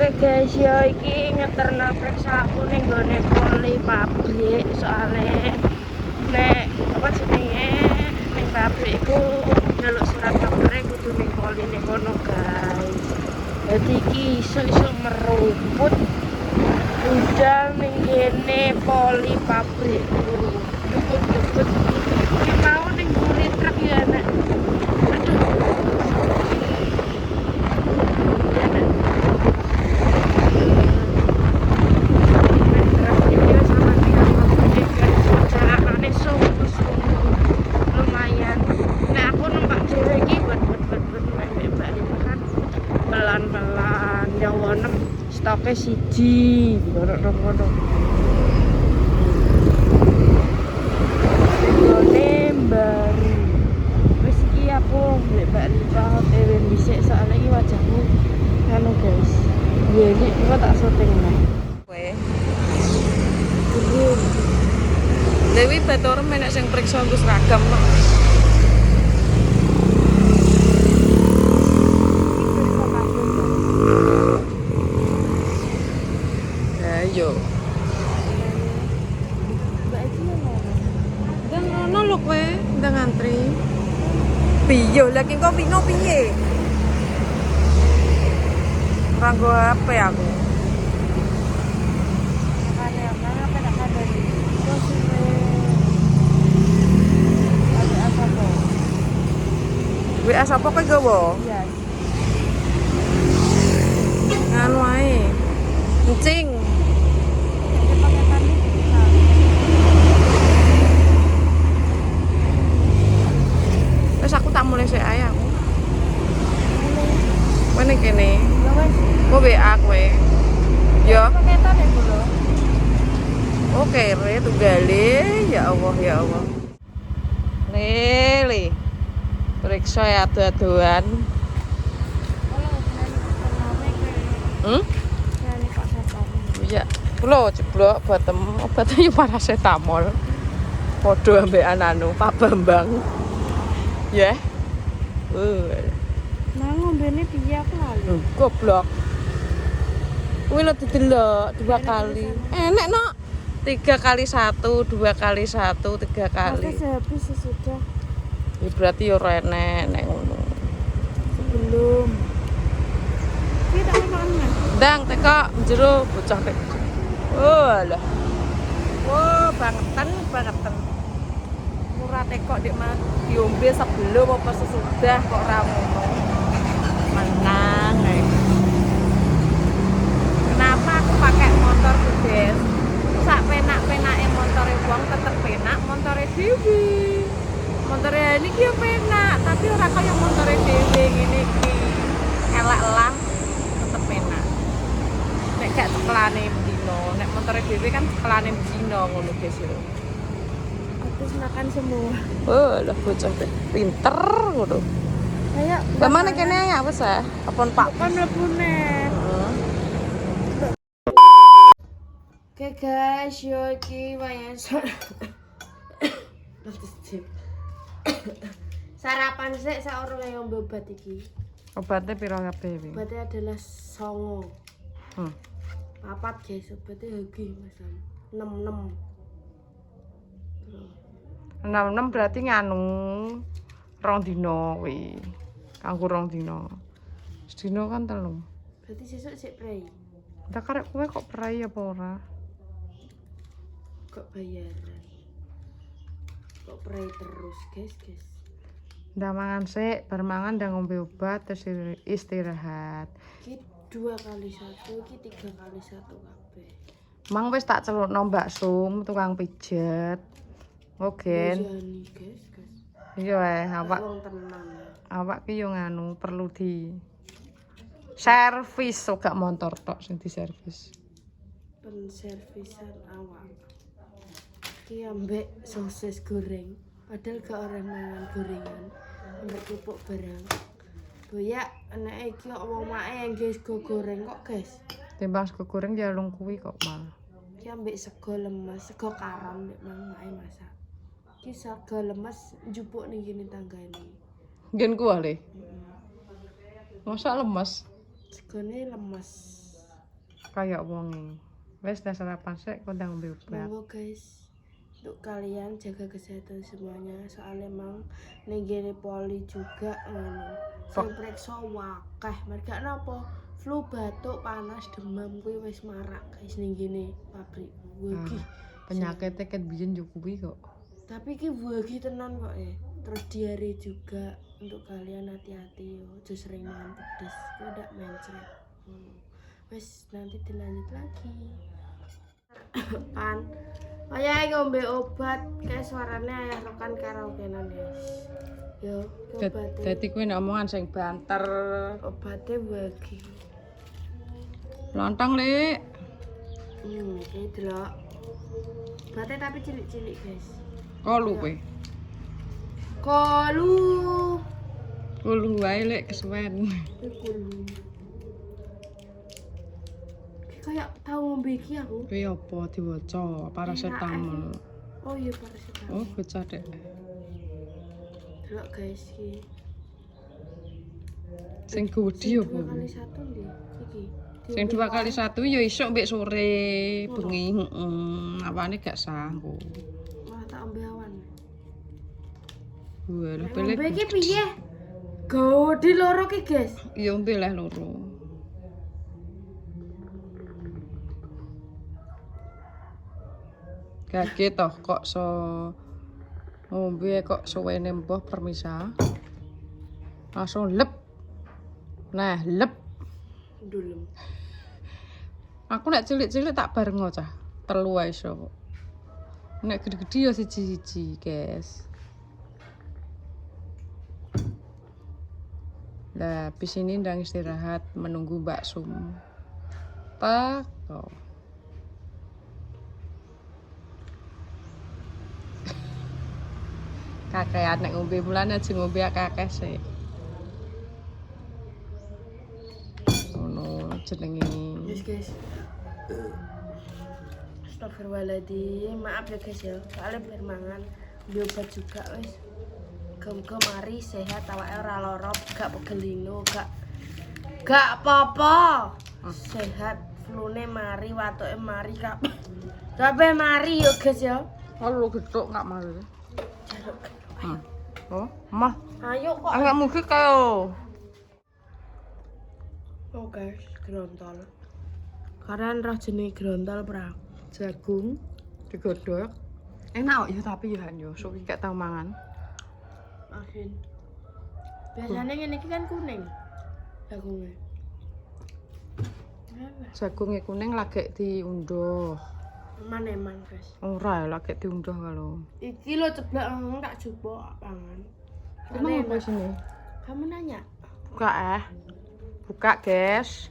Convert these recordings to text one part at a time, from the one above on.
Oke guys, ya iki ngeterno periksa aku ning gone poli pabrik soalnya nek apa jenenge ning pabrik iku njaluk surat kabare kudu ning poli ning kono guys. Dadi iki iso meruput budal ning kene poli pabrik. Dukut-dukut iki mau ning mburi truk ya nek. Pelan-pelan nyawonem stoke siji ngono-ngono. Gone baru. Wis iki aku mbek Mbak Rifa OTW dhisik soalnya iki wajahmu anu guys. Ya iki kok tak syuting neh. Kowe. Dewi Batur menek sing priksa nggo seragam kok. Yo. Mbak iki ngono. Ndang ngono lho kowe, ndang ngantri. Piye lagi kok pino piye? Ora nggo HP aku. Makane apa tak kadani. Terus ada apa kok? WA sapa kowe nggawa? Iya. Nganu ae. Encing. Wes aku tak mulai sik ae aku. Kowe ning kene. Ya wes. Kowe WA kowe. Yo. Paketan ya dulu. Oke, re tunggale. Ya Allah, ya Allah. Lele. Periksa ya adu-aduan. Hmm? Iya. Kulo jeblok batem obatnya yo paracetamol. Padha ambekan anu Pak Bambang. Ya. Nah, ngombene piye aku lali. Goblok. Kuwi lho didelok 2 kali. Enek no. 3 kali 1, 2 kali 1, 3 kali. Masa sehabis sesudah Ya berarti yo ora enek nek ngono. sebelum. Iki tak mana? Ndang teko jero bocah tek. Oh alah. Wah, bangetan. Murah teko dik mah diombe sebelum apa sesudah kok ora ngono. Menang ae. Kenapa aku pakai motor Des? Sak penak-penake motore wong tetep penak motore dhewe. Motore niki yo penak, tapi ora kaya motore dhewe ngene iki. Elek lah tetep penak. Nek gak ceklane dino, nek motore dhewe kan ceklane dino ngono guys yo. Habis makan semua. Oh, lah bocah teh pinter ngono. Kayak Bagaimana kene ya wis ah, apun Pak. kan mlebune. Oke guys, yo iki wayahe sarapan sik saurunge ngombe obat iki. Obatnya piro kabeh iki? Obatnya adalah songo. Hmm. 4 guys, obatnya hoki Mas. 66. 66 berarti nganu 2 dina kuwi. Kanggo 2 dina. Sedina kan 3. Berarti sesuk sik prei. Ndak karek kowe kok prai apa ora? Kok bayaran. Kok prei terus, guys. Ndak mangan sik, bar mangan ndak ngombe obat terus istirahat. Iki 2 kali 1, iki 3 kali 1 kabeh. Mang wis tak celukno Mbak Sum tukang pijet. Oke. Jani, guys. Iya awak. Wong tenan. Awak ki yo nganu perlu di servis gak motor tok sing diservis. Penservisan awak. Iki ambek sosis goreng. Padahal gak orang mangan gorengan. Ambek pupuk barang. Boyak anake iki kok wong mae guys go goreng kok, guys. Timbang sego goreng ya lung kuwi kok malah. Iki ambek sego lemes, sego karam nek mang mae masak. Iki sego lemes njupuk ning kene tanggane. Ngen kuwi le. Masa lemes. Segone lemes. kayak wonge. Wes dah sarapan sik kok ndang ngombe obat. Monggo guys, untuk kalian jaga kesehatan semuanya. Soalnya emang ning gene poli juga sing preksa wakeh. Merga napa? Flu, batuk, panas, demam kuwi wis marak guys ning gene pabrik. Wegi. Penyakitnya kan biyen yo kuwi kok. Tapi ki wegi tenan kok ya. Terus diare juga. Untuk kalian hati-hati yo, aja sering mangan pedes. Kuwi ndak mencret. Wes nanti dilanjut lagi. Pan. Ayahe ngombe obat kayak suaranya ayah rokan karaokean guys. Yo, obatnya. Dadi kuwi nek omongan sing banter. Obatnya wegi. Lontong, Lik. Iki delok. Obatnya tapi cilik-cilik guys. Kolu kowe. Kolu. Kolu wae Lik kesuwen. Kolu. Kayak tahu ngombe iki aku. Kuwi apa diwaca? Paracetamol. Oh iya paracetamol. Oh, bocah Dek. Delok guys iki. Sing gudi apa? 2 kali 1 nggih iki. Sing 2 kali 1 ya isuk mbek sore, bengi, awane gak sanggup. Malah tak ombe awan. Walah, Ombe pilih. iki piye? Gede loro ki, guys. Ya ombe lah loro. Kaget toh kok so ngombe kok suwene mbah permisa. Langsung lep. Nah, lep. Dulem. Aku nek cilik-cilik tak bareng cah. Telu wae iso kok. Nek gede-gede ya siji-siji, guys. Lah, habis ini ndang istirahat menunggu Mbak Sum. Tak. Oh. Kakean nek ngombe mulane aja ngombe akeh sih. Ngono jenenge. Yes, guys. Astagfirullahaladzim. Maaf ya guys ya. Soalnya biar mangan beli obat juga wis. Gem-gem mari sehat awake ora lara, gak pegelino, gak apa-apa. Sehat, flune mari, watuke mari, kabeh mari yo guys ya. Kalau gedok enggak malu. Jaruk. Oh, mah. Ayo kok. Enggak mungkin kayo. Oh guys, grontol. Kalian roh jenis grontol pra? Jagung digodhog. Enak kok ya tapi ya yo sok gak tau mangan. Asin. Biasanya ngene iki kan kuning. Jagungnya. Jagungnya kuning lagi diunduh. Eman guys. Ora lagi diunduh kalau. Iki lo ceblok tak jupuk pangan. Emang apa sini? Kamu nanya? Buka Buka, guys.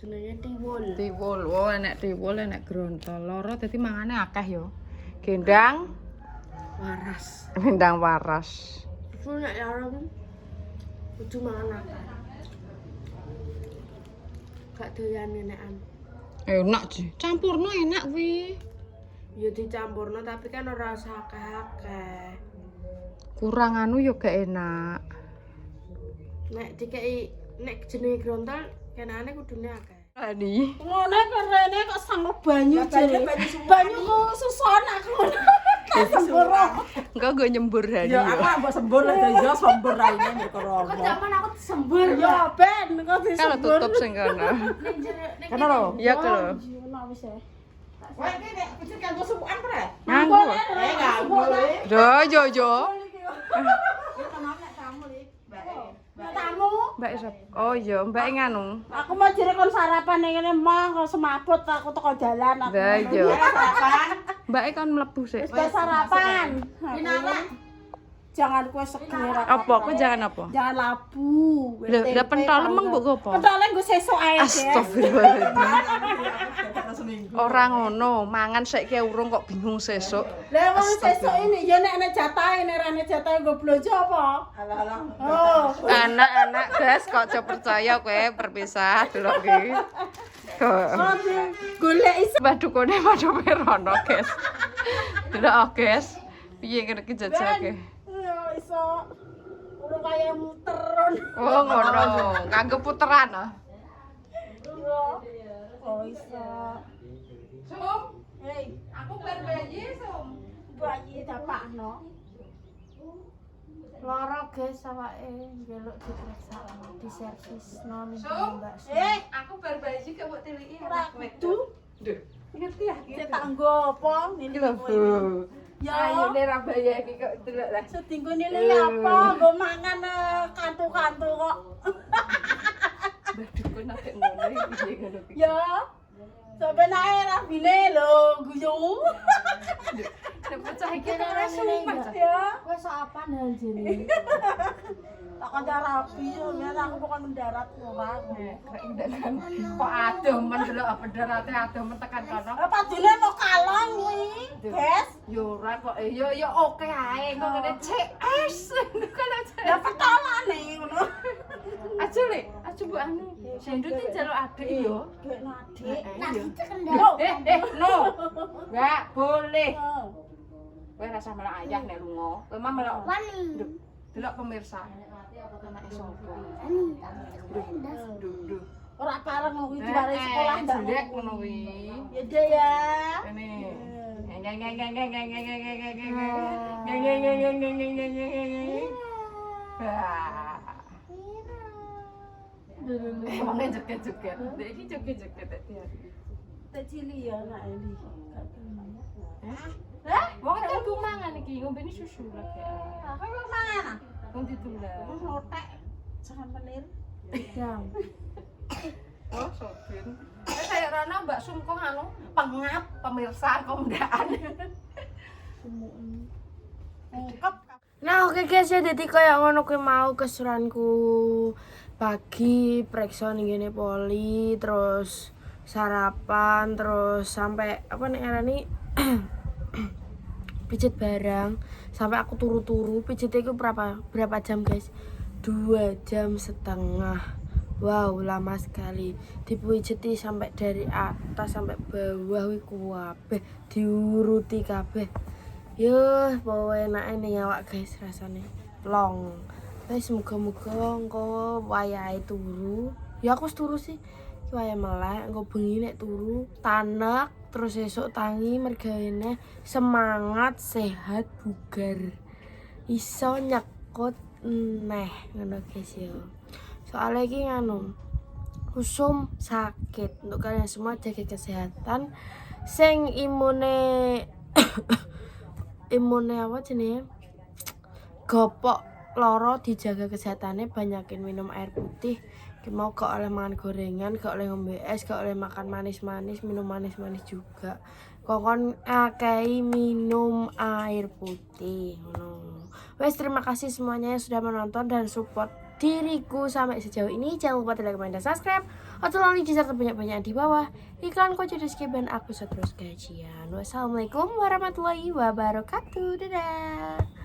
Jenenge tiwul. Tiwul. Oh, enek tiwul, enek grontol. Loro dadi mangane akeh yo. Gendang Waras. gendang waras. Itu nek larang kudu mangan akeh. Gak doyan nenekan. Enak sih. Campurno enak kuwi. Ya dicampurno tapi kan ora usah akeh-akeh. Kurang anu yo gak enak. Nek dikei nek jenenge grontol kenane kudune akeh. Ani. Ngono kerene kok sanggup banyu jere. Banyu kok suson aku ngono. Sembur. Engko go nyembur Hani. Ya aku mbok sembur lah ya sembur raine nek Kok kromo. zaman aku sembur Ya ben kok Kalau disembur. tutup sing kono. ning jere ning Kenapa lho? Iya ke lho. Ono wis ya. Wah iki nek kucing kanggo supukan pre. Nganggo. Nganggo. Jo. Tamu. Mbak Isap. Oh iya, Mbak nganu. Aku mau jere kon sarapan ning ngene mah kok semaput aku teko jalan aku. Lah iya. Sarapan. Mbak kan mlebu sik. Wis sarapan. Jangan kue seger. Apa? Aku jangan apa? Jangan labu. Lah pentol emang mbok apa? Pentolnya gue sesuk ae, Dek. Astagfirullahaladzim. Orang ngono, mangan saiki urung kok bingung sesuk. Lah ngono sesuk ini ya nek ana jatahe nek ora ana jatahe nggo blonjo apa? Alah. Oh. Anak-anak guys kok aja percaya kowe berpisah delok iki. Kok Golek iso. badukone padha merono guys. Delok guys. Piye kene iki jajake? Ya iso. Urung kaya muter. Oh ngono, nganggo puteran ah. Iya. iso. Sum, Hei, aku bar bayi Sum. bayi dapakno. Loro guys awake njaluk diperiksa di servis non Sum, Mbak Sum. aku bar bayi gak mbok tiliki Ora anak wedok. kudu. Duh, ngerti ya? Cetak nggo apa? Iki lho, Bu. Ayo Ya, nek ra bayi iki kok delok lah. setinggo nilai apa? Nggo mangan kantu-kantu kok. Mbah dukun nek ngono iki piye ngono iki. Ya. Sebenarnya rabine lho guyu. Nek pecah iki ora sumpah. Ya. Kowe sok apaan anjene? Tak kanca rapi yo, ya aku bukan mendarat ora. Kok indakan kok adoh men delok apa darate adoh men tekan kono. Apa dene mau kalong kuwi? Guys, Yo ora kok yo oke ae kok ngene CS. Kan aja. ya petolane ngono. Aja le, aja mbok anu. Sendut iki jaluk adik yo. Gek adik. Nah, no. Enggak boleh. Kowe rasa melok ayah nek lunga. Kowe mah melok. Duh, delok pemirsa. Anake sapa? Duh. Ora pareng kuwi diware sekolah ndak. Jelek ngono kuwi. Ya deh ya. Kene. Emangnya joget-joget. Iki joget-joget hati-hati. Tak cili ya anak Eli. Wong nek aku mangan iki ngombene susu lagi. Aku kok mangan. Wong ditulah. Wong lotek. Jangan menir. Bidang. Oh, sobin. Kayak Rana Mbak Sum kok anu pengap pemirsa komdaan. Ungkep. Nah oke guys ya jadi kayak ngono kuwi mau kesuranku pagi preksa ning ngene poli terus sarapan terus sampai apa nek ngarani pijet barang sampai aku turu-turu pijetnya itu berapa jam guys 2,5 jam. Wow lama sekali dipijeti sampai dari atas sampai bawah wih kabeh diuruti kabeh. Yuh bawa enake ning awak guys rasane long. Wis muga-muga engko wayahe turu. Ya aku wis turu sih. Waya melek engko bengi nek turu tanek terus esuk tangi mergane semangat sehat bugar. Iso nyekut neh ngono guys ya. Soalnya iki nganu usum sakit. Untuk kalian semua jaga kesehatan sing imune apa jenenge gopok loro dijaga kesehatannya banyakin minum air putih mau gak oleh makan gorengan gak oleh ngombe es gak oleh makan manis-manis minum manis-manis juga kokon akei minum air putih wes terima kasih semuanya yang sudah menonton dan support diriku sampai sejauh ini. Jangan lupa like, comment, dan subscribe. Atau langsung disertai banyak-banyak di bawah. Iklan kode di skip dan aku seterus gajian. Wassalamualaikum warahmatullahi wabarakatuh. Dadah.